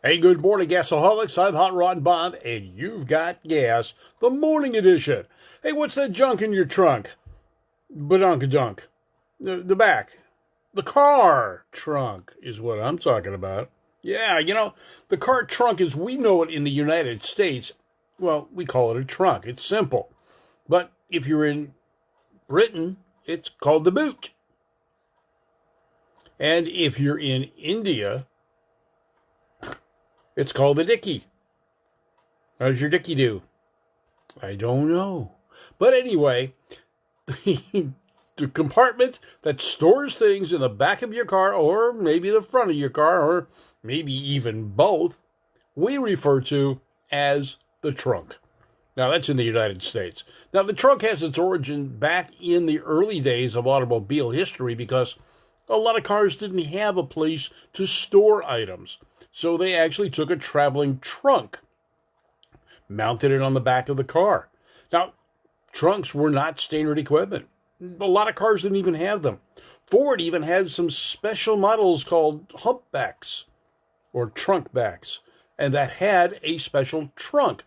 Hey, good morning, gasaholics. I'm Hot Rod Bob, and you've got gas, the morning edition. Hey, what's that junk in your trunk? Badunkadunk. The back. The car trunk is what I'm talking about. Yeah, the car trunk as we know it in the United States, well, we call it a trunk. It's simple. But if you're in Britain, it's called the boot. And if you're in India, it's called the dicky. How does your dicky do? I don't know. But anyway, the compartment that stores things in the back of your car, or maybe the front of your car, or maybe even both, we refer to as the trunk. Now, that's in the United States. Now, the trunk has its origin back in the early days of automobile history because a lot of cars didn't have a place to store items. So they actually took a traveling trunk, mounted it on the back of the car. Now, trunks were not standard equipment. A lot of cars didn't even have them. Ford even had some special models called humpbacks or trunk backs, and that had a special trunk.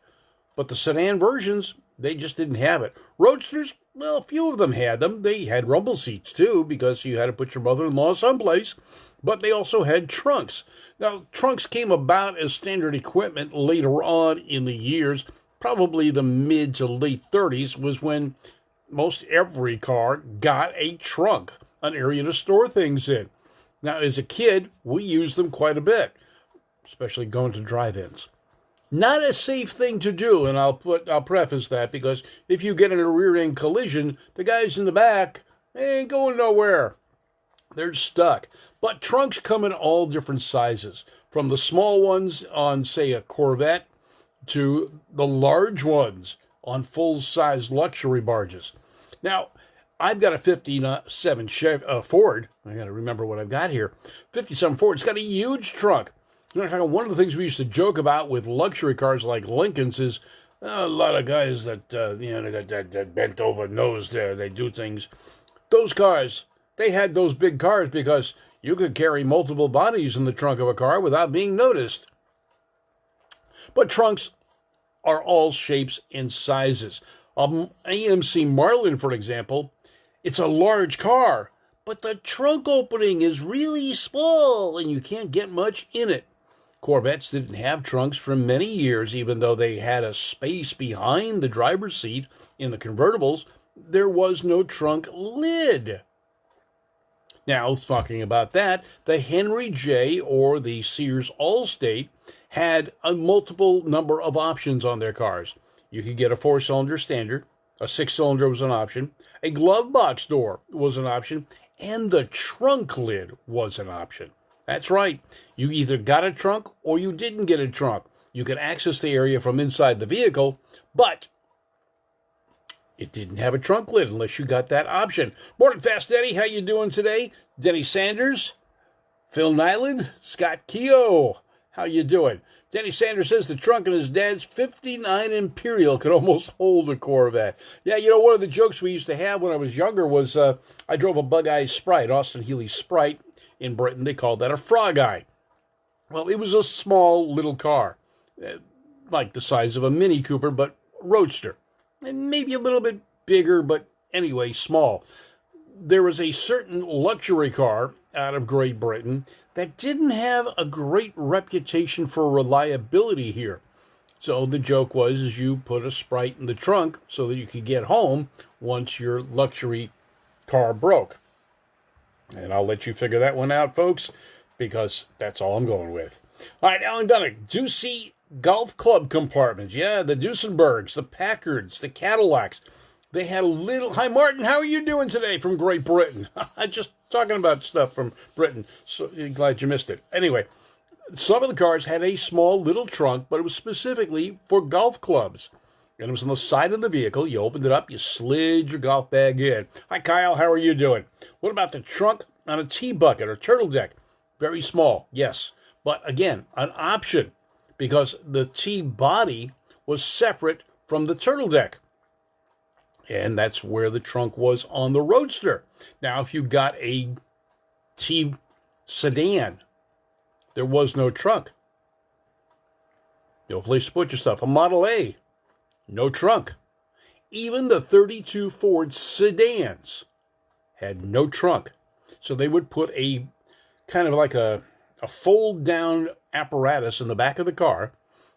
But the sedan versions, they just didn't have it. Roadsters, well, a few of them had them. They had rumble seats, too, because you had to put your mother-in-law someplace. But they also had trunks. Now, trunks came about as standard equipment later on in the years. Probably the mid to late 30s was when most every car got a trunk, an area to store things in. Now, as a kid, we used them quite a bit, especially going to drive-ins. Not a safe thing to do, and I'll preface that, because if you get in a rear-end collision, the guys in the back, they ain't going nowhere. They're stuck. But trunks come in all different sizes, from the small ones on, say, a Corvette, to the large ones on full-size luxury barges. Now, I've got a 57 Ford. I got to remember what I've got here. 57 Ford. It's got a huge trunk. One of the things we used to joke about with luxury cars like Lincolns is a lot of guys that that bent over nose there. They do things. Those cars, they had those big cars because you could carry multiple bodies in the trunk of a car without being noticed. But trunks are all shapes and sizes. AMC Marlin, for example, it's a large car, but the trunk opening is really small and you can't get much in it. Corvettes didn't have trunks for many years, even though they had a space behind the driver's seat. In the convertibles, there was no trunk lid. Now, talking about that, the Henry J or the Sears Allstate had a multiple number of options on their cars. You could get a 4-cylinder standard, a 6-cylinder was an option, a glove box door was an option, and the trunk lid was an option. That's right. You either got a trunk or you didn't get a trunk. You could access the area from inside the vehicle, but it didn't have a trunk lid unless you got that option. Morning, Fast Eddie. How you doing today? Denny Sanders, Phil Nyland, Scott Keogh. How you doing? Denny Sanders says the trunk in his dad's 59 Imperial could almost hold a Corvette. Yeah, one of the jokes we used to have when I was younger was I drove a Bug-Eye Sprite, Austin Healey Sprite. In Britain, they called that a frog eye. Well, it was a small little car, like the size of a Mini Cooper, but roadster. And maybe a little bit bigger, but anyway, small. There was a certain luxury car out of Great Britain that didn't have a great reputation for reliability here. So the joke was is you put a Sprite in the trunk so that you could get home once your luxury car broke. And I'll let you figure that one out, folks, because that's all I'm going with. All right, Alan Dunnick, Ducey golf club compartments. Yeah, the Duesenbergs, the Packards, the Cadillacs. They had a little... Hi, Martin, how are you doing today from Great Britain? I'm just talking about stuff from Britain, so glad you missed it. Anyway, some of the cars had a small little trunk, but it was specifically for golf clubs. And it was on the side of the vehicle. You opened it up, you slid your golf bag in. Hi, Kyle. How are you doing? What about the trunk on a T-bucket or turtle deck? Very small, yes. But again, an option because the T-body was separate from the turtle deck. And that's where the trunk was on the Roadster. Now, if you got a T sedan, there was no trunk. No place to put your stuff. A Model A, no trunk. Even the 32 Ford sedans had no trunk. So they would put a kind of like a fold-down apparatus in the back of the car,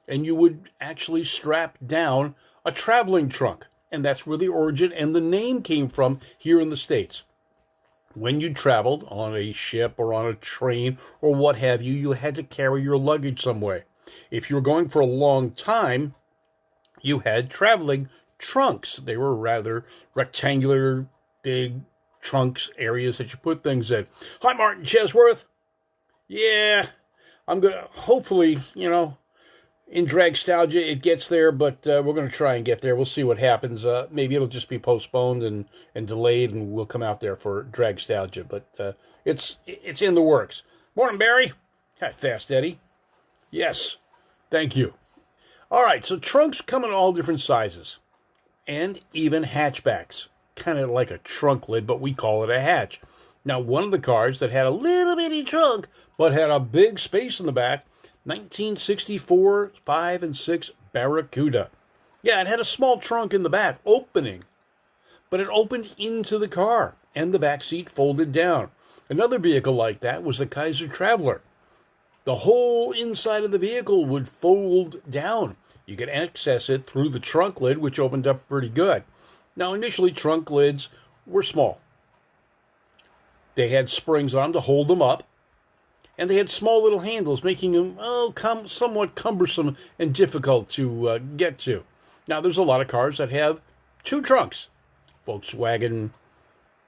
and you would actually strap down a traveling trunk. And that's where the origin and the name came from here in the States. When you traveled on a ship or on a train or what have you, you had to carry your luggage some way. If you were going for a long time, you had traveling trunks. They were rather rectangular, big trunks, areas that you put things in. Hi, Martin Chesworth. Yeah, I'm going to, hopefully, in Dragstalgia it gets there, but we're going to try and get there. We'll see what happens. Maybe it'll just be postponed and delayed, and we'll come out there for Dragstalgia. But it's in the works. Morning, Barry. Hi, Fast Eddie. Yes, thank you. All right, so trunks come in all different sizes, and even hatchbacks. Kind of like a trunk lid, but we call it a hatch. Now, one of the cars that had a little bitty trunk, but had a big space in the back, 1964 5 and 6 Barracuda. Yeah, it had a small trunk in the back, opening, but it opened into the car, and the back seat folded down. Another vehicle like that was the Kaiser Traveler. The whole inside of the vehicle would fold down. You could access it through the trunk lid, which opened up pretty good. Now, initially, trunk lids were small. They had springs on them to hold them up, and they had small little handles, making them somewhat cumbersome and difficult to get to. Now, there's a lot of cars that have two trunks. Volkswagen,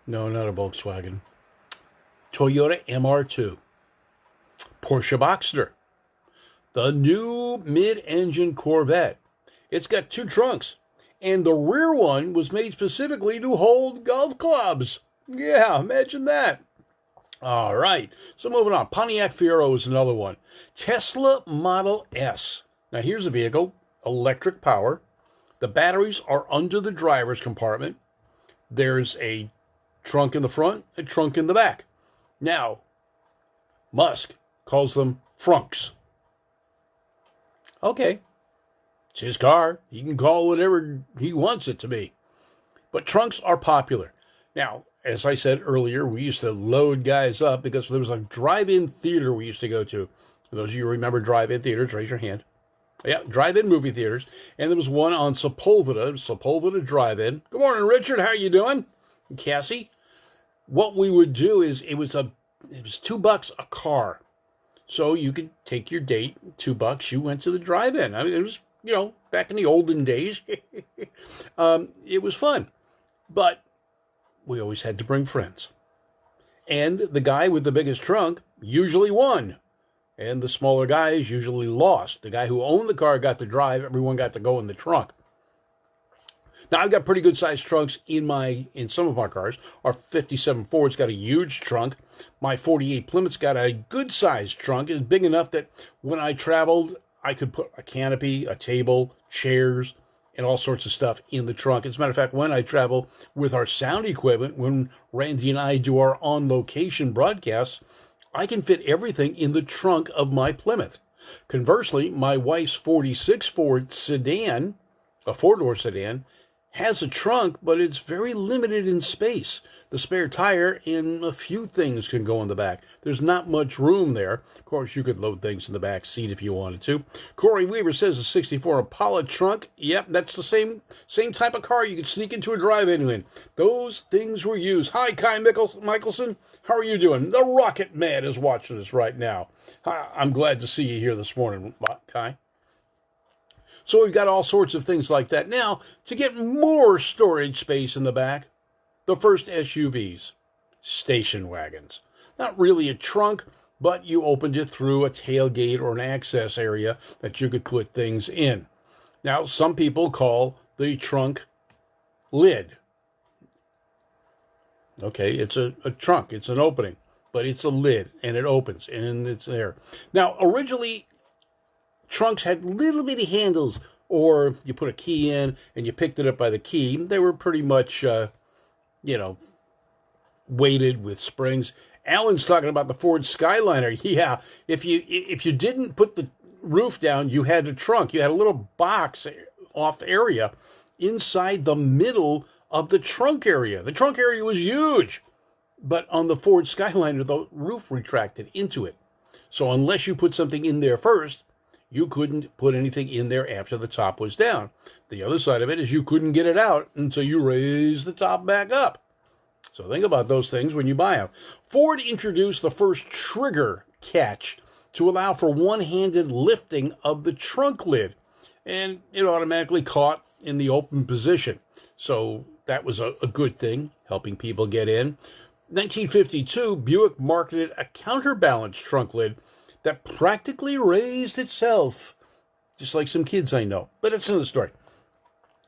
no, not a Volkswagen. Toyota MR2. Porsche Boxster. The new mid-engine Corvette. It's got two trunks, and the rear one was made specifically to hold golf clubs. Yeah, imagine that. All right, so moving on. Pontiac Fiero is another one. Tesla Model S. Now, here's a vehicle, electric power. The batteries are under the driver's compartment. There's a trunk in the front, a trunk in the back. Now, Musk calls them frunks. Okay, it's his car. He can call whatever he wants it to be. But trunks are popular. Now, as I said earlier, we used to load guys up because there was a drive-in theater we used to go to. For those of you who remember drive-in theaters, raise your hand. Yeah, drive-in movie theaters. And there was one on Sepulveda Drive-In. Good morning, Richard. How are you doing? And Cassie? What we would do is it was $2 a car. So you could take your date, $2. You went to the drive-in. I mean, it was, back in the olden days. It was fun. But we always had to bring friends. And the guy with the biggest trunk usually won. And the smaller guys usually lost. The guy who owned the car got to drive. Everyone got to go in the trunk. Now, I've got pretty good sized trunks in some of my cars. Our 57 Ford's got a huge trunk. My 48 Plymouth's got a good sized trunk. It's big enough that when I traveled, I could put a canopy, a table, chairs, and all sorts of stuff in the trunk. As a matter of fact, when I travel with our sound equipment, when Randy and I do our on-location broadcasts, I can fit everything in the trunk of my Plymouth. Conversely, my wife's 46 Ford sedan, a four-door sedan, has a trunk, but it's very limited in space. The spare tire and a few things can go in the back. There's not much room there. Of course, you could load things in the back seat if you wanted to. Corey Weaver says a 64 Impala trunk. Yep, that's the same type of car you could sneak into a drive-in in. Those things were used. Hi, Kai Michelson. How are you doing? The Rocket Man is watching us right now. I'm glad to see you here this morning, Kai. So we've got all sorts of things like that. Now, to get more storage space in the back, the first SUVs, station wagons. Not really a trunk, but you opened it through a tailgate or an access area that you could put things in. Now, some people call the trunk lid. Okay, it's a trunk, it's an opening, but it's a lid, and it opens, and it's there. Now, originally, trunks had little bitty handles, or you put a key in and you picked it up by the key. They were pretty much, weighted with springs. Alan's talking about the Ford Skyliner. Yeah, if you didn't put roof down, you had a trunk. You had a little box off area inside the middle of the trunk area. The trunk area was huge, but on the Ford Skyliner, the roof retracted into it. So unless you put something in there first, you couldn't put anything in there after the top was down. The other side of it is you couldn't get it out until you raise the top back up. So think about those things when you buy them. Ford introduced the first trigger catch to allow for one-handed lifting of the trunk lid, and it automatically caught in the open position. So that was a good thing, helping people get in. 1952, Buick marketed a counterbalance trunk lid that practically raised itself, just like some kids I know. But it's another story.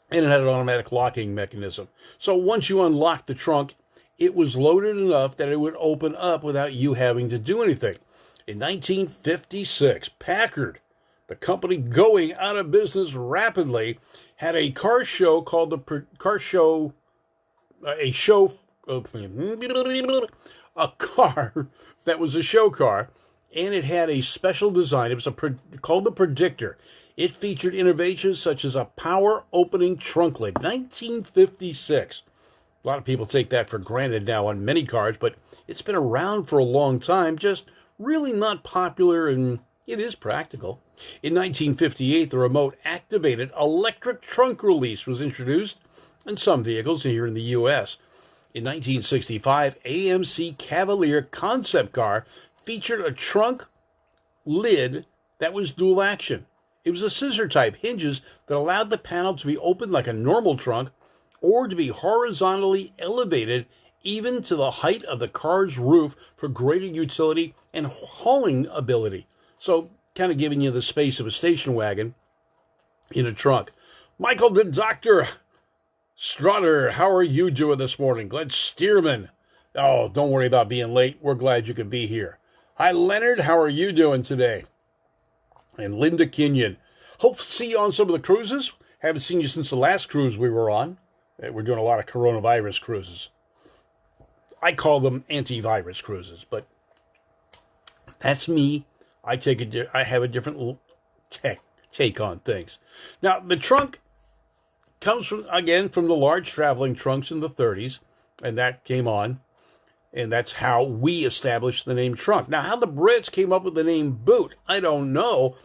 And it had an automatic locking mechanism. So once you unlocked the trunk, it was loaded enough that it would open up without you having to do anything. In 1956, Packard, the company going out of business rapidly, had a car show called the car show, a car that was a show car, and it had a special design. It was called the Predictor. It featured innovations such as a power opening trunk lid. 1956. A lot of people take that for granted now on many cars, but it's been around for a long time, just really not popular, and it is practical. In 1958, the remote-activated electric trunk release was introduced in some vehicles here in the U.S. In 1965, Amc Cavalier Concept Car featured a trunk lid that was dual action. It was a scissor-type hinges that allowed the panel to be opened like a normal trunk or to be horizontally elevated even to the height of the car's roof for greater utility and hauling ability. So, kind of giving you the space of a station wagon in a trunk. Michael the Doctor Strutter, how are you doing this morning? Glenn Stearman. Oh, don't worry about being late. We're glad you could be here. Hi, Leonard. How are you doing today? And Linda Kenyon. Hope to see you on some of the cruises. Haven't seen you since the last cruise we were on. We're doing a lot of coronavirus cruises. I call them antivirus cruises, but that's me. I have a different take on things. Now, the trunk comes from the large traveling trunks in the 30s, and that came on, and that's how we established the name trunk. Now, how the Brits came up with the name boot, I don't know.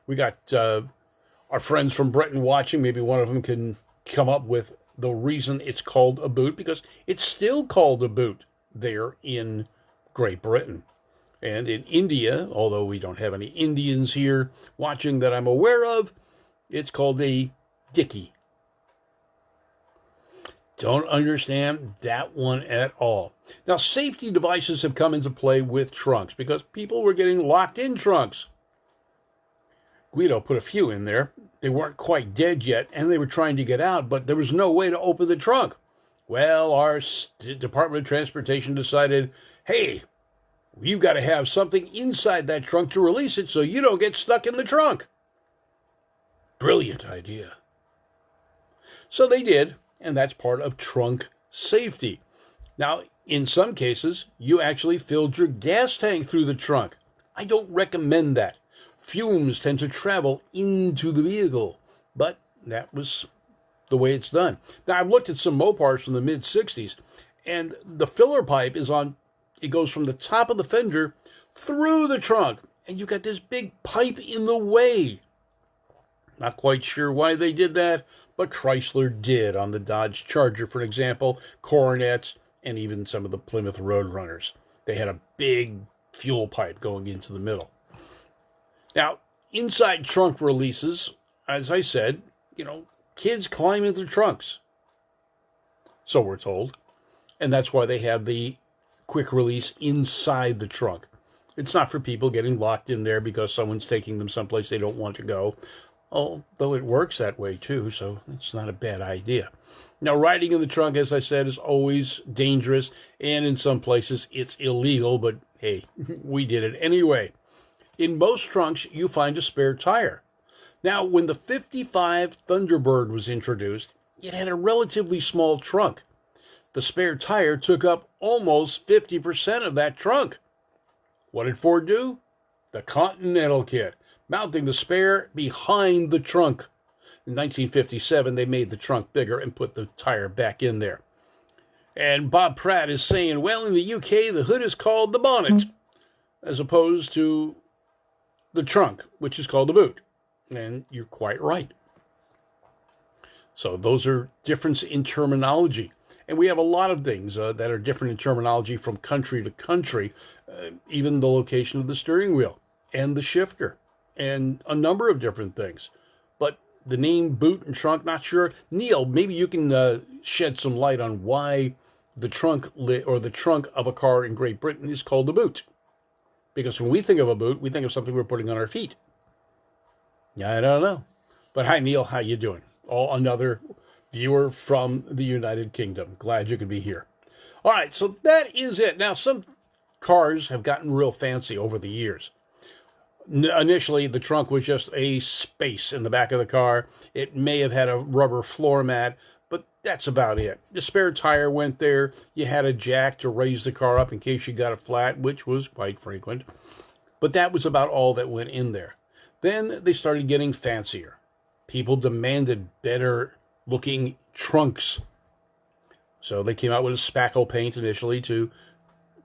We got our friends from Britain watching. Maybe one of them can come up with the reason it's called a boot, because it's still called a boot there in Great Britain. And in India, although we don't have any Indians here watching that I'm aware of, it's called a dicky. Don't understand that one at all. Now, safety devices have come into play with trunks because people were getting locked in trunks. Guido put a few in there. They weren't quite dead yet, and they were trying to get out, but there was no way to open the trunk. Well, our Department of Transportation decided, hey, you've got to have something inside that trunk to release it so you don't get stuck in the trunk. Brilliant idea. So they did, and that's part of trunk safety. Now, in some cases, you actually filled your gas tank through the trunk. I don't recommend that. Fumes tend to travel into the vehicle, but that was the way it's done. Now, I've looked at some Mopars from the mid-'60s, and the filler pipe it goes from the top of the fender through the trunk, and you've got this big pipe in the way. Not quite sure why they did that, but Chrysler did on the Dodge Charger, for example, Coronets, and even some of the Plymouth Roadrunners. They had a big fuel pipe going into the middle. Now, inside trunk releases, as I said, kids climb into trunks. So we're told. And that's why they have the quick release inside the trunk. It's not for people getting locked in there because someone's taking them someplace they don't want to go. Although it works that way too, so it's not a bad idea. Now, riding in the trunk, as I said, is always dangerous, and in some places it's illegal, but hey, we did it anyway. In most trunks, you find a spare tire. Now, when the 55 Thunderbird was introduced, it had a relatively small trunk. The spare tire took up almost 50% of that trunk. What did Ford do? The Continental kit. mounting the spare behind the trunk. In 1957, they made the trunk bigger and put the tire back in there. And Bob Pratt is saying, well, in the UK, the hood is called the bonnet, as opposed to the trunk, which is called the boot. And you're quite right. So those are differences in terminology. And we have a lot of things that are different in terminology from country to country, even the location of the steering wheel and the shifter and a number of different things. But the name boot and trunk, not sure. Neil, maybe you can shed some light on why the trunk the trunk of a car in Great Britain is called the boot. Because when we think of a boot, we think of something we're putting on our feet. I don't know. But hi, Neil. How you doing? Another viewer from the United Kingdom. Glad you could be here. All right, so that is it. Now, some cars have gotten real fancy over the years. Initially, the trunk was just a space in the back of the car. It may have had a rubber floor mat, but that's about it. The spare tire went there. You had a jack to raise the car up in case you got a flat, which was quite frequent. But that was about all that went in there. Then they started getting fancier. People demanded better looking trunks. So they came out with a spackle paint initially to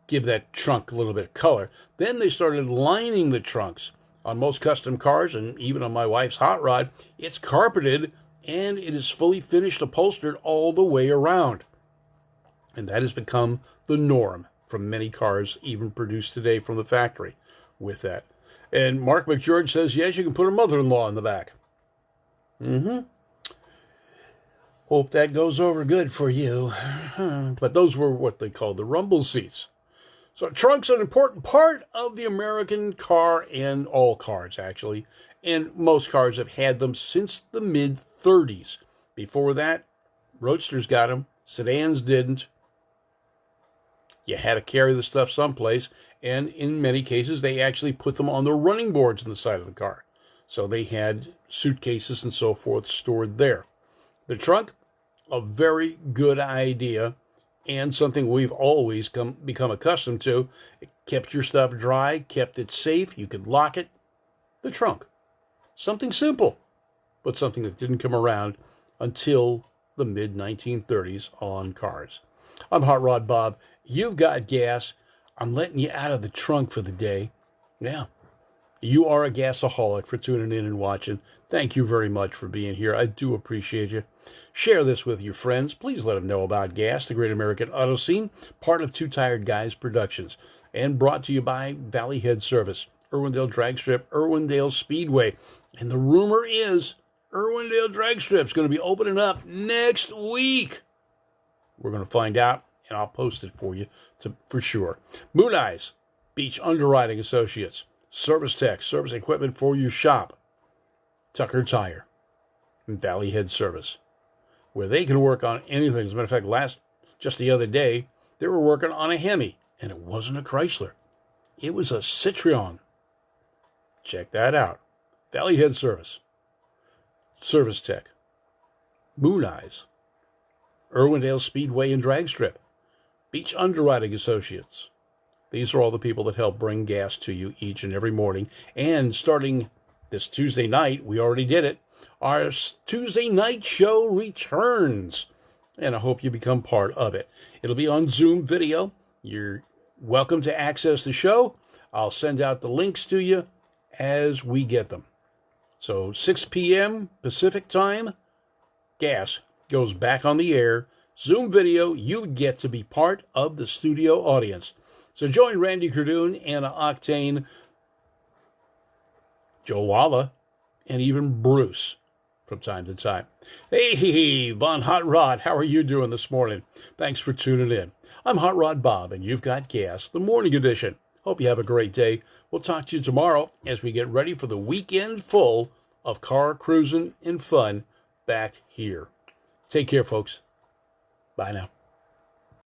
give that trunk a little bit of color. Then they started lining the trunks. On most custom cars, and even on my wife's hot rod, it's carpeted and it is fully finished, upholstered all the way around. And that has become the norm from many cars, even produced today from the factory with that. And Mark McGeorge says, yes, you can put a mother-in-law in the back. Hope that goes over good for you. But those were what they called the rumble seats. So trunk's an important part of the American car, and all cars, actually. And most cars have had them since the mid-30s. Before that, roadsters got them. Sedans didn't. You had to carry the stuff someplace. And in many cases, they actually put them on the running boards on the side of the car. So they had suitcases and so forth stored there. The trunk, a very good idea, and something we've always become accustomed to. It kept your stuff dry, kept it safe, you could lock it. The trunk. Something simple, but something that didn't come around until the mid-1930s on cars. I'm Hot Rod Bob. You've got gas. I'm letting you out of the trunk for the day. Yeah. You are a gasaholic for tuning in and watching. Thank you very much for being here. I do appreciate you. Share this with your friends. Please let them know about GAAS, the Great American Auto Scene, part of Two Tired Guys Productions, and brought to you by Valley Head Service, Irwindale Drag Strip, Irwindale Speedway. And the rumor is Irwindale Drag Strip is going to be opening up next week. We're going to find out, and I'll post it for you for sure. Moon Eyes, Beach Underwriting Associates, Service Tech, service equipment for your shop, Tucker Tire, and Valley Head Service, where they can work on anything. As a matter of fact, just the other day, they were working on a Hemi, and it wasn't a Chrysler. It was a Citroen. Check that out. Valley Head Service, Service Tech, Moon Eyes, Irwindale Speedway and Drag Strip, Beach Underwriting Associates. These are all the people that help bring gas to you each and every morning. And starting this Tuesday night, we already did it, our Tuesday night show returns. And I hope you become part of it. It'll be on Zoom video. You're welcome to access the show. I'll send out the links to you as we get them. So 6 p.m. Pacific time, GAAS goes back on the air. Zoom video, you get to be part of the studio audience. So join Randy Cardoon, Anna Octane, Joe Walla, and even Bruce from time to time. Hey, Von Hot Rod, how are you doing this morning? Thanks for tuning in. I'm Hot Rod Bob, and you've got GAAS, the morning edition. Hope you have a great day. We'll talk to you tomorrow as we get ready for the weekend full of car cruising and fun back here. Take care, folks. Bye now.